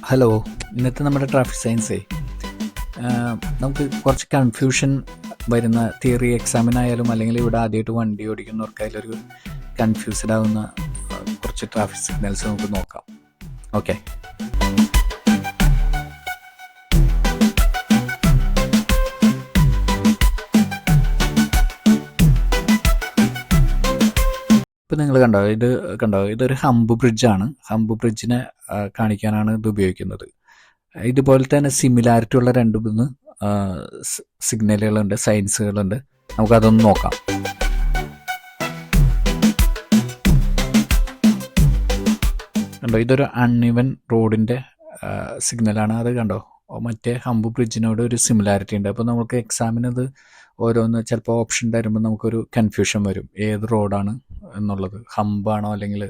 Hello. ഇന്നത്തെ നമ്മുടെ traffic സയൻസേ നമുക്ക് കുറച്ച് കൺഫ്യൂഷൻ വരുന്ന തിയറി എക്സാമിനായാലും അല്ലെങ്കിൽ ഇവിടെ ആദ്യമായിട്ട് വണ്ടി ഓടിക്കുന്നവർക്കായാലും ഒരു കൺഫ്യൂസ്ഡ് ആവുന്ന കുറച്ച് ട്രാഫിക് സിഗ്നൽസ് നമുക്ക് നോക്കാം. ഓക്കെ. ഇപ്പം നിങ്ങൾ കണ്ടോ ഇതൊരു ഹംപ് ബ്രിഡ്ജാണ്. ഹംപ് ബ്രിഡ്ജിനെ കാണിക്കാനാണ് ഇത് ഉപയോഗിക്കുന്നത്. ഇതുപോലെ തന്നെ സിമിലാരിറ്റി ഉള്ള രണ്ട് മൂന്ന് സിഗ്നലുകളുണ്ട്, സയൻസുകളുണ്ട്. നമുക്കതൊന്ന് നോക്കാം. കണ്ടോ, ഇതൊരു അൺഇവൻ റോഡിൻ്റെ സിഗ്നലാണ്. അത് കണ്ടോ, മറ്റേ ഹംപ് ബ്രിഡ്ജിനോട് ഒരു സിമിലാരിറ്റി ഉണ്ട്. അപ്പോൾ നമുക്ക് എക്സാമിനത് ഓരോന്ന് ചിലപ്പോൾ ഓപ്ഷൻ തരുമ്പോൾ നമുക്കൊരു കൺഫ്യൂഷൻ വരും, ഏത് റോഡാണ് എന്നുള്ളത്. ഹമ്പാണോ അല്ലെങ്കിൽ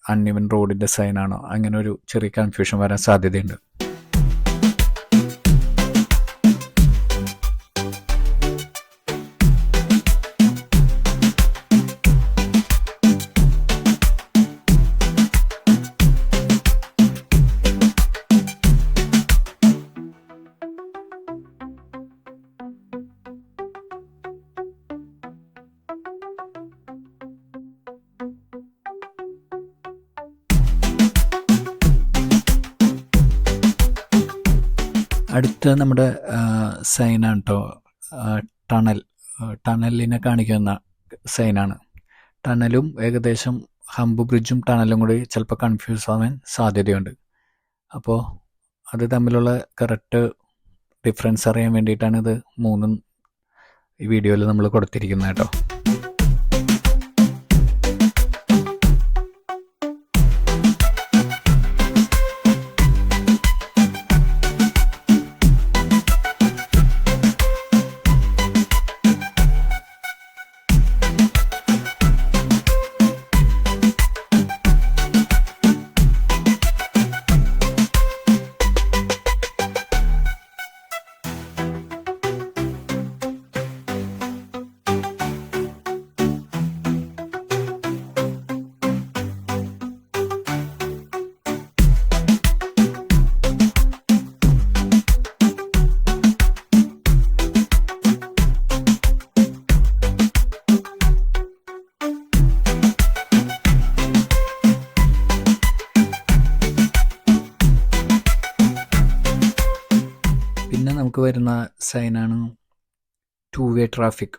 അൺഇവൻ റോഡിൻ്റെ സൈനാണോ, അങ്ങനെ ഒരു ചെറിയ കൺഫ്യൂഷൻ വരാൻ സാധ്യതയുണ്ട്. അടുത്ത നമ്മുടെ സൈനാണ് കേട്ടോ, ടണലിനെ കാണിക്കുന്ന സൈനാണ്. ടണലും ഏകദേശം ഹംപ് ബ്രിഡ്ജും ടണലും കൂടി ചിലപ്പോൾ കൺഫ്യൂസ് ആവാൻ സാധ്യതയുണ്ട്. അപ്പോൾ അത് തമ്മിലുള്ള കറക്റ്റ് ഡിഫറൻസ് അറിയാൻ വേണ്ടിയിട്ടാണ് ഇത് മൂന്നും ഈ വീഡിയോയിൽ നമ്മൾ കൊടുത്തിരിക്കുന്നത് കേട്ടോ. പിന്നെ നമുക്ക് വരുന്ന സൈനാണ് ടു വേ ട്രാഫിക്.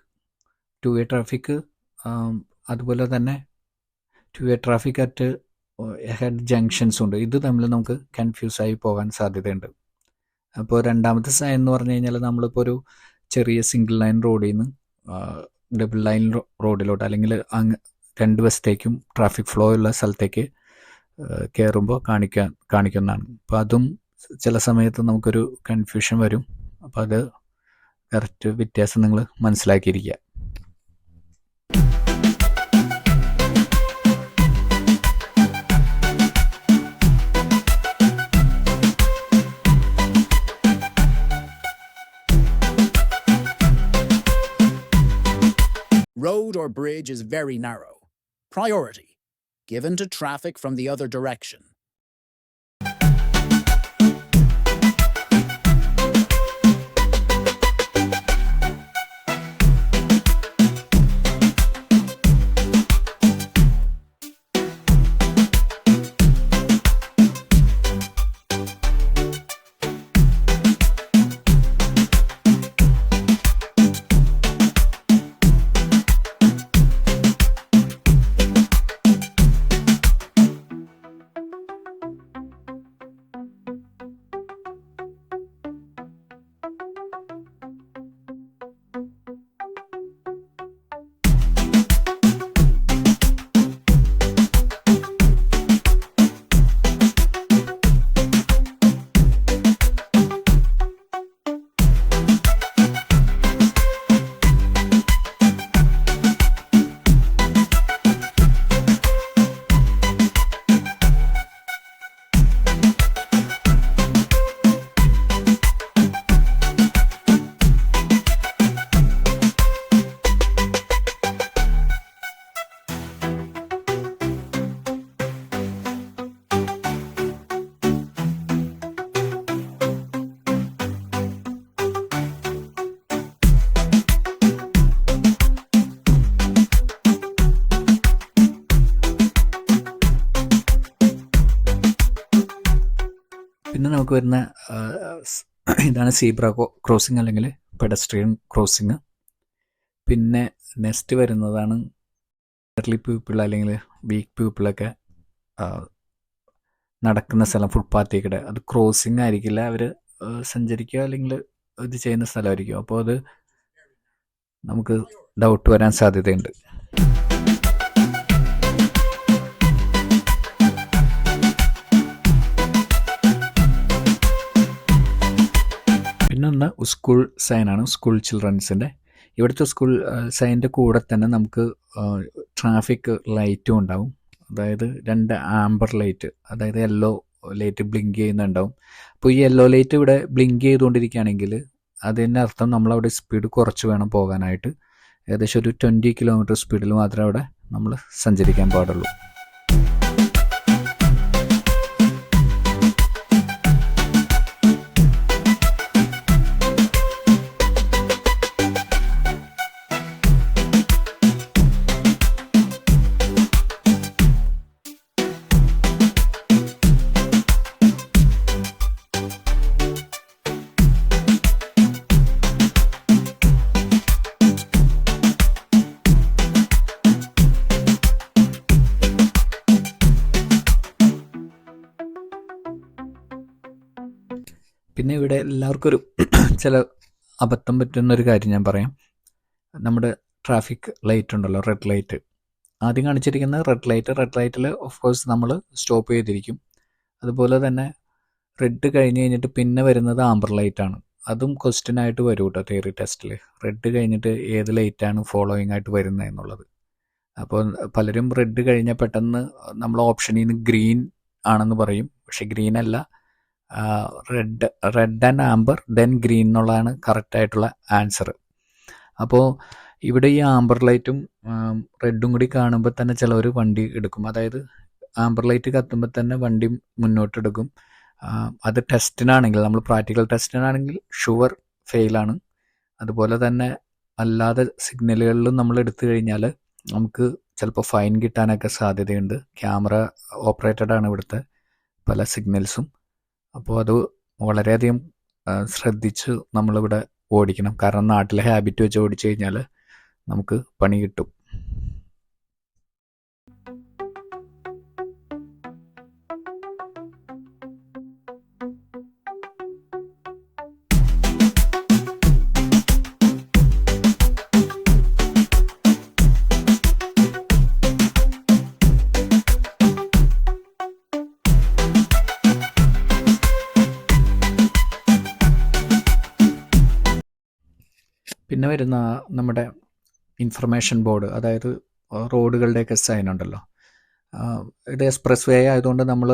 അതുപോലെ തന്നെ to way traffic at head junctions ഉണ്ട്. ഇത് തമ്മിൽ നമുക്ക് കൺഫ്യൂസായി പോകാൻ സാധ്യതയുണ്ട്. അപ്പോൾ രണ്ടാമത്തെ സൈൻ എന്ന് പറഞ്ഞു കഴിഞ്ഞാൽ നമ്മളിപ്പോൾ ഒരു ചെറിയ സിംഗിൾ ലൈൻ റോഡിൽ നിന്ന് ഡബിൾ ലൈൻ റോഡിലോട്ട് അല്ലെങ്കിൽ രണ്ട് വശത്തേക്കും ട്രാഫിക് ഫ്ലോ ഉള്ള സ്ഥലത്തേക്ക് കയറുമ്പോൾ കാണിക്കുന്നതാണ്. അപ്പോൾ അതും ചില സമയത്ത് നമുക്കൊരു കൺഫ്യൂഷൻ വരും. അപ്പോൾ അത് കറക്റ്റ് വ്യത്യാസം നിങ്ങൾ മനസ്സിലാക്കിയിരിക്കുക. Road or bridge is very narrow. Priority given to traffic from the other direction. പിന്നെ നമുക്ക് വരുന്ന ഇതാണ് സീബ്ര ക്രോസിങ് അല്ലെങ്കിൽ പെഡസ്ട്രിയൻ ക്രോസിങ്. പിന്നെ നെക്സ്റ്റ് വരുന്നതാണ് എർലി പീപ്പിൾ അല്ലെങ്കിൽ വീക്ക് പീപ്പിളൊക്കെ നടക്കുന്ന സ്ഥലം, ഫുട്പാത്തേക്കിടെ. അത് ക്രോസിങ് ആയിരിക്കില്ല, അവർ സഞ്ചരിക്കുക അല്ലെങ്കിൽ ഇത് ചെയ്യുന്ന സ്ഥലമായിരിക്കും. അപ്പോൾ അത് നമുക്ക് ഡൗട്ട് വരാൻ സാധ്യതയുണ്ട്. പിന്നെ സ്കൂൾ സൈനാണ്, സ്കൂൾ ചിൽഡ്രൻസിൻ്റെ. ഇവിടുത്തെ സ്കൂൾ സൈനിൻ്റെ കൂടെ തന്നെ നമുക്ക് ട്രാഫിക് ലൈറ്റും ഉണ്ടാവും. അതായത് 2 ആംബർ ലൈറ്റ്, അതായത് യെല്ലോ ലൈറ്റ് ബ്ലിങ്ക് ചെയ്യുന്നുണ്ടാവും. അപ്പോൾ ഈ യെല്ലോ ലൈറ്റ് ഇവിടെ ബ്ലിങ്ക് ചെയ്തുകൊണ്ടിരിക്കുകയാണെങ്കിൽ അതിൻ്റെ അർത്ഥം നമ്മളവിടെ സ്പീഡ് കുറച്ച് വേണം പോകാനായിട്ട്. ഏകദേശം ഒരു 20 കിലോമീറ്റർ സ്പീഡിൽ മാത്രമേ അവിടെ നമ്മൾ സഞ്ചരിക്കാൻ പാടുള്ളൂ. പിന്നെ ഇവിടെ എല്ലാവർക്കും ഒരു ചില അബദ്ധം പറ്റുന്നൊരു കാര്യം ഞാൻ പറയാം. നമ്മുടെ ട്രാഫിക് ലൈറ്റ് ഉണ്ടല്ലോ, റെഡ് ലൈറ്റ്. ആദ്യം കാണിച്ചിരിക്കുന്ന റെഡ് ലൈറ്റിൽ ഓഫ് കോഴ്സ് നമ്മൾ സ്റ്റോപ്പ് ചെയ്തിരിക്കും. അതുപോലെ തന്നെ റെഡ് കഴിഞ്ഞിട്ട് പിന്നെ വരുന്നത് ആംബർ ലൈറ്റാണ്. അതും ക്വസ്റ്റ്യൻ ആയിട്ട് വരും കേട്ടോ തിയറി ടെസ്റ്റിൽ. റെഡ് കഴിഞ്ഞിട്ട് ഏത് ലൈറ്റാണ് ഫോളോയിങ് ആയിട്ട് വരുന്നത് എന്നുള്ളത്. അപ്പോൾ പലരും റെഡ് കഴിഞ്ഞാൽ പെട്ടെന്ന് നമ്മൾ ഓപ്ഷനിൽ നിന്ന് ഗ്രീൻ ആണെന്ന് പറയും. പക്ഷെ ഗ്രീൻ അല്ല, red and amber then green എന്നുള്ളതാണ് കറക്റ്റായിട്ടുള്ള ആൻസർ. അപ്പോൾ ഇവിടെ ഈ ആംബർ ലൈറ്റും റെഡും കൂടി കാണുമ്പോൾ തന്നെ ചിലവർ വണ്ടി എടുക്കും. അതായത് ആംബർ ലൈറ്റ് കത്തുമ്പോൾ തന്നെ വണ്ടി മുന്നോട്ടെടുക്കും. അത് ടെസ്റ്റിനാണെങ്കിൽ, നമ്മൾ പ്രാക്ടിക്കൽ ടെസ്റ്റിനാണെങ്കിൽ ഷുവർ ഫെയിലാണ്. അതുപോലെ തന്നെ അല്ലാതെ സിഗ്നലുകളിലും നമ്മൾ എടുത്തു കഴിഞ്ഞാൽ നമുക്ക് ചിലപ്പോൾ ഫൈൻ കിട്ടാനൊക്കെ സാധ്യതയുണ്ട്. ക്യാമറ ഓപ്പറേറ്റഡ് ആണ് ഇവിടുത്തെ പല സിഗ്നൽസും. അപ്പോൾ അത് വളരെയധികം ശ്രദ്ധിച്ച് നമ്മളിവിടെ ഓടിക്കണം. കാരണം നാട്ടിലെ ഹാബിറ്റ് വെച്ച് ഓടിച്ചു കഴിഞ്ഞാൽ നമുക്ക് പണി കിട്ടും. പിന്നെ വരുന്ന നമ്മുടെ ഇൻഫർമേഷൻ ബോർഡ്, അതായത് റോഡുകളുടെയൊക്കെ സൈൻ ഉണ്ടല്ലോ. ഇത് എക്സ്പ്രസ് വേ ആയതുകൊണ്ട് നമ്മൾ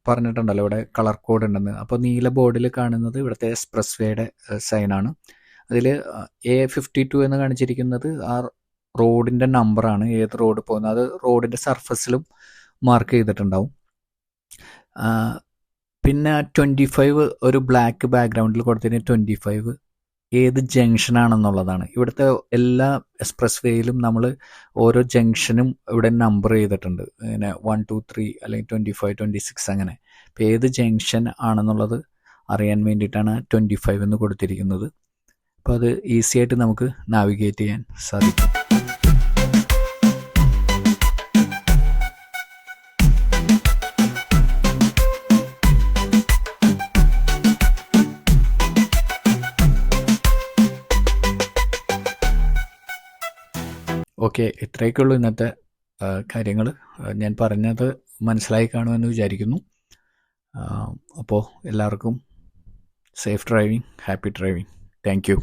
പറഞ്ഞിട്ടുണ്ടല്ലോ ഇവിടെ കളർ കോഡ് ഉണ്ടെന്ന്. അപ്പോൾ നീല ബോർഡിൽ കാണുന്നത് ഇവിടുത്തെ എക്സ്പ്രസ് വേയുടെ സൈനാണ്. അതിൽ A52 എന്ന് കാണിച്ചിരിക്കുന്നത് ആ റോഡിൻ്റെ നമ്പറാണ്, ഏത് റോഡ് പോകുന്നത്. അത് റോഡിൻ്റെ സർഫസിലും മാർക്ക് ചെയ്തിട്ടുണ്ടാവും. പിന്നെ 25 ഒരു ബ്ലാക്ക് ബാക്ക്ഗ്രൗണ്ടിൽ കൊടുത്തതിന് 25 ഏത് ജംഗ്ഷനാണെന്നുള്ളതാണ്. ഇവിടുത്തെ എല്ലാ എക്സ്പ്രസ് വേയിലും നമ്മൾ ഓരോ ജംഗ്ഷനും ഇവിടെ നമ്പർ ചെയ്തിട്ടുണ്ട്. ഇങ്ങനെ 1, 2, 3 അല്ലെങ്കിൽ 25, 26 അങ്ങനെ. അപ്പോൾ ഏത് ജംഗ്ഷൻ ആണെന്നുള്ളത് അറിയാൻ വേണ്ടിയിട്ടാണ് 25 എന്ന് കൊടുത്തിരിക്കുന്നത്. അപ്പോൾ അത് ഈസി ആയിട്ട് നമുക്ക് നാവിഗേറ്റ് ചെയ്യാൻ സാധിക്കും. ഓക്കെ, ഇത്രയൊക്കെ ഉള്ളൂ ഇന്നത്തെ കാര്യങ്ങൾ. ഞാൻ പറഞ്ഞത് മനസ്സിലായി കാണുമെന്ന് വിചാരിക്കുന്നു. അപ്പോൾ എല്ലാവർക്കും safe driving, happy driving. Thank you.